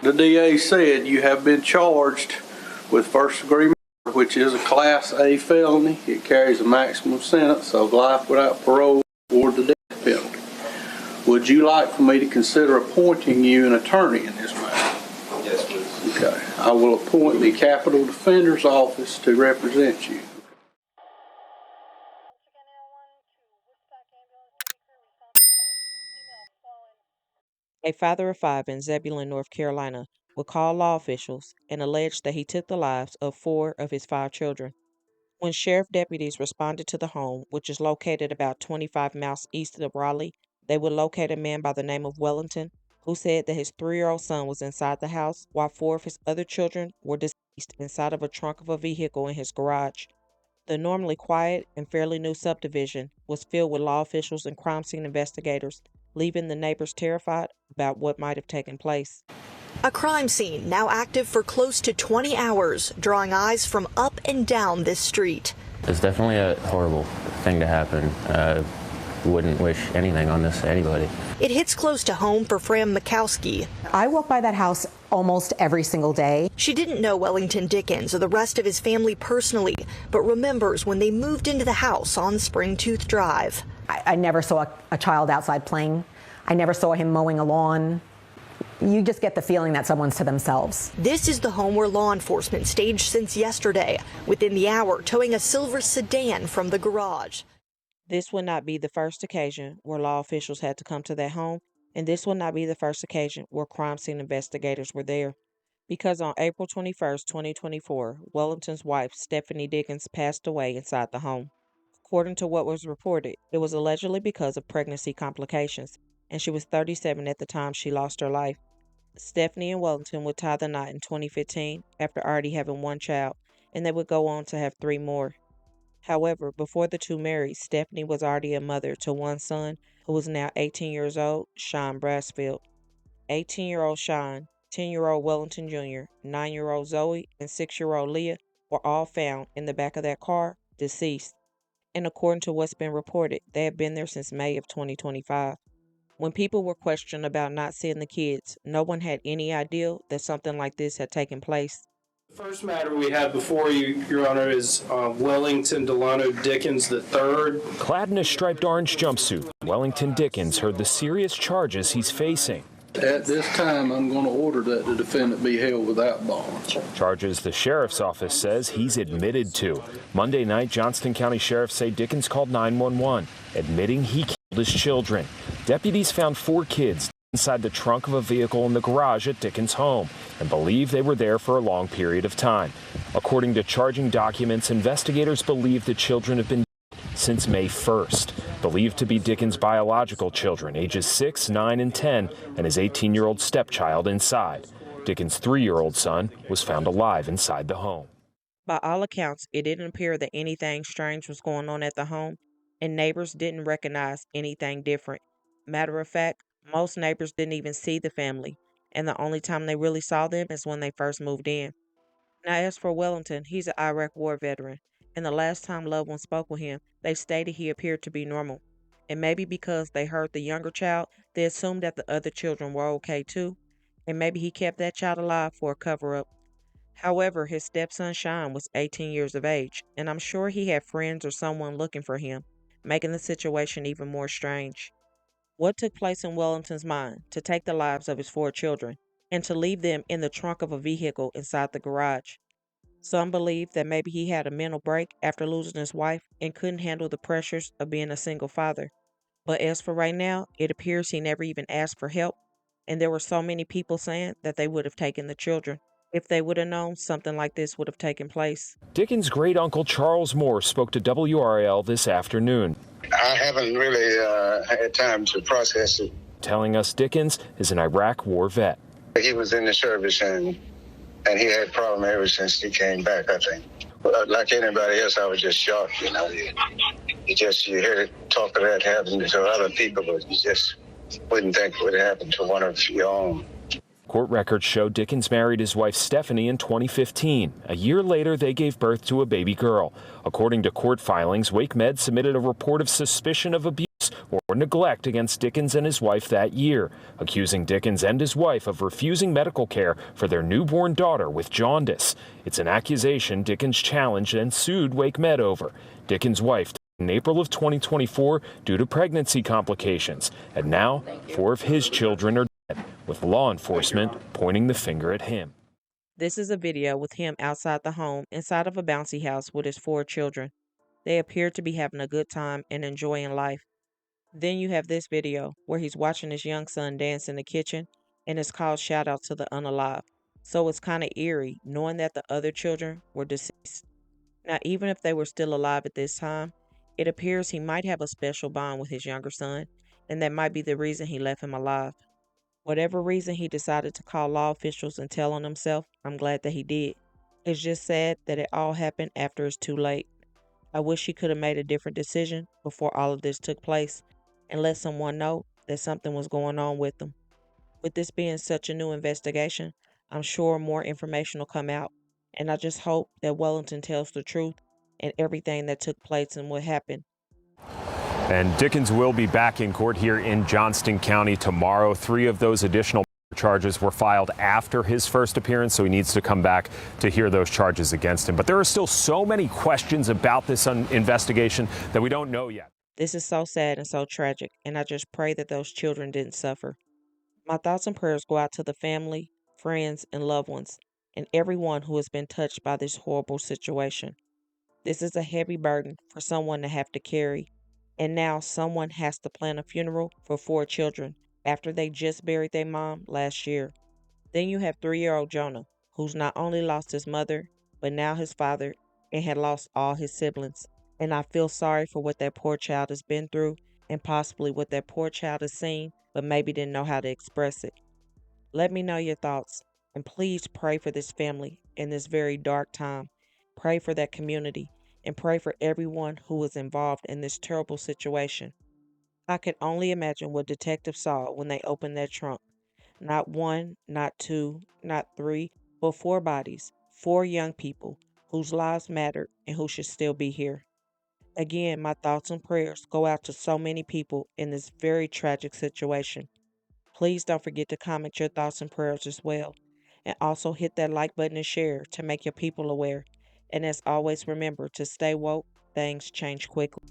The DA said you have been charged with first-degree murder, which is a Class A felony. It carries a maximum sentence of life without parole or the death penalty. Would you like for me to consider appointing you an attorney in this matter? Yes, please. Okay. I will appoint the Capital Defender's Office to represent you. A father of 5 in Zebulon, North Carolina, would call law officials and allege that he took the lives of 4 of his 5 children. When sheriff deputies responded to the home, which is located about 25 miles east of Raleigh, they would locate a man by the name of Wellington, who said that his 3-year-old son was inside the house while 4 of his other children were deceased inside of a trunk of a vehicle in his garage. The normally quiet and fairly new subdivision was filled with law officials and crime scene investigators, leaving the neighbors terrified about what might have taken place. A crime scene now active for close to 20 hours, drawing eyes from up and down this street. It's definitely a horrible thing to happen. Wouldn't wish anything on this to anybody. It hits close to home for Fran Mikowski. I walk by that house almost every single day. She didn't know Wellington Dickens or the rest of his family personally, but remembers when they moved into the house on Springtooth Drive. I never saw a child outside playing. I never saw him mowing a lawn. You just get the feeling that someone's to themselves. This is the home where law enforcement staged since yesterday, within the hour towing a silver sedan from the garage. This would not be the first occasion where law officials had to come to that home, and this will not be the first occasion where crime scene investigators were there. Because on April 21st, 2024, Wellington's wife, Stephanie Dickens, passed away inside the home. According to what was reported, it was allegedly because of pregnancy complications, and she was 37 at the time she lost her life. Stephanie and Wellington would tie the knot in 2015 after already having 1 child, and they would go on to have 3 more. However, before the 2 married, Stephanie was already a mother to 1 son who was now 18 years old, Sean Brasfield. 18-year-old Sean, 10-year-old Wellington Jr., 9-year-old Zoe, and 6-year-old Leah were all found in the back of that car, deceased. And according to what's been reported, they have been there since May of 2025. When people were questioned about not seeing the kids, no one had any idea that something like this had taken place. The first matter we have before you, Your Honor, is Wellington Delano Dickens III. Clad in a striped orange jumpsuit, Wellington Dickens heard the serious charges he's facing. At this time, I'm going to order that the defendant be held without bond. Charges the sheriff's office says he's admitted to. Monday night, Johnston County sheriffs say Dickens called 911, admitting he killed his children. Deputies found 4 kids inside the trunk of a vehicle in the garage at Dickens' home and believe they were there for a long period of time. According to charging documents, investigators believe the children have been dead since May 1st. Believed to be Dickens' biological children, ages 6, 9, and 10, and his 18-year-old stepchild inside. Dickens' 3-year-old son was found alive inside the home. By all accounts, it didn't appear that anything strange was going on at the home, and neighbors didn't recognize anything different. Matter of fact, most neighbors didn't even see the family, and the only time they really saw them is when they first moved in. Now, as for Wellington, he's an Iraq War veteran, and the last time loved ones spoke with him, they stated he appeared to be normal. And maybe because they heard the younger child, they assumed that the other children were okay too, and maybe he kept that child alive for a cover-up. However, his stepson Sean was 18 years of age, and I'm sure he had friends or someone looking for him, making the situation even more strange. What took place in Wellington's mind to take the lives of his 4 children and to leave them in the trunk of a vehicle inside the garage? Some believe that maybe he had a mental break after losing his wife and couldn't handle the pressures of being a single father. But as for right now, it appears he never even asked for help, and there were so many people saying that they would have taken the children if they would have known something like this would have taken place. Dickens' great-uncle Charles Moore spoke to WRAL this afternoon. I haven't really had time to process it. Telling us Dickens is an Iraq War vet. He was in the service and he had problems ever since he came back, I think. But like anybody else, I was just shocked, you know. You hear talk of that happening to other people, but you just wouldn't think it would happen to one of your own. Court records show Dickens married his wife Stephanie in 2015. A year later, they gave birth to a baby girl. According to court filings, Wake Med submitted a report of suspicion of abuse or neglect against Dickens and his wife that year, accusing Dickens and his wife of refusing medical care for their newborn daughter with jaundice. It's an accusation Dickens challenged and sued Wake Med over. Dickens' wife died in April of 2024 due to pregnancy complications, and now 4 of his children are dead, with law enforcement pointing the finger at him. This is a video with him outside the home, inside of a bouncy house with his 4 children. They appear to be having a good time and enjoying life. Then you have this video where he's watching his young son dance in the kitchen, and it's called Shout Out to the Unalive. So it's kind of eerie knowing that the other children were deceased. Now, even if they were still alive at this time, it appears he might have a special bond with his younger son, and that might be the reason he left him alive. Whatever reason he decided to call law officials and tell on himself, I'm glad that he did. It's just sad that it all happened after it's too late. I wish he could have made a different decision before all of this took place and let someone know that something was going on with him. With this being such a new investigation, I'm sure more information will come out, and I just hope that Wellington tells the truth and everything that took place and what happened. And Dickens will be back in court here in Johnston County tomorrow. 3 of those additional charges were filed after his first appearance, so he needs to come back to hear those charges against him. But there are still so many questions about this investigation that we don't know yet. This is so sad and so tragic, and I just pray that those children didn't suffer. My thoughts and prayers go out to the family, friends, and loved ones, and everyone who has been touched by this horrible situation. This is a heavy burden for someone to have to carry, and now someone has to plan a funeral for 4 children after they just buried their mom last year. Then you have 3-year-old Jonah, who's not only lost his mother, but now his father, and had lost all his siblings. And I feel sorry for what that poor child has been through, and possibly what that poor child has seen, but maybe didn't know how to express it. Let me know your thoughts, and please pray for this family in this very dark time. Pray for that community, and pray for everyone who was involved in this terrible situation. I can only imagine what detectives saw when they opened that trunk. Not 1, not 2, not 3, but 4 bodies, 4 young people whose lives mattered and who should still be here. Again, my thoughts and prayers go out to so many people in this very tragic situation. Please don't forget to comment your thoughts and prayers as well. And also hit that like button and share to make your people aware. And as always, remember to stay woke. Things change quickly.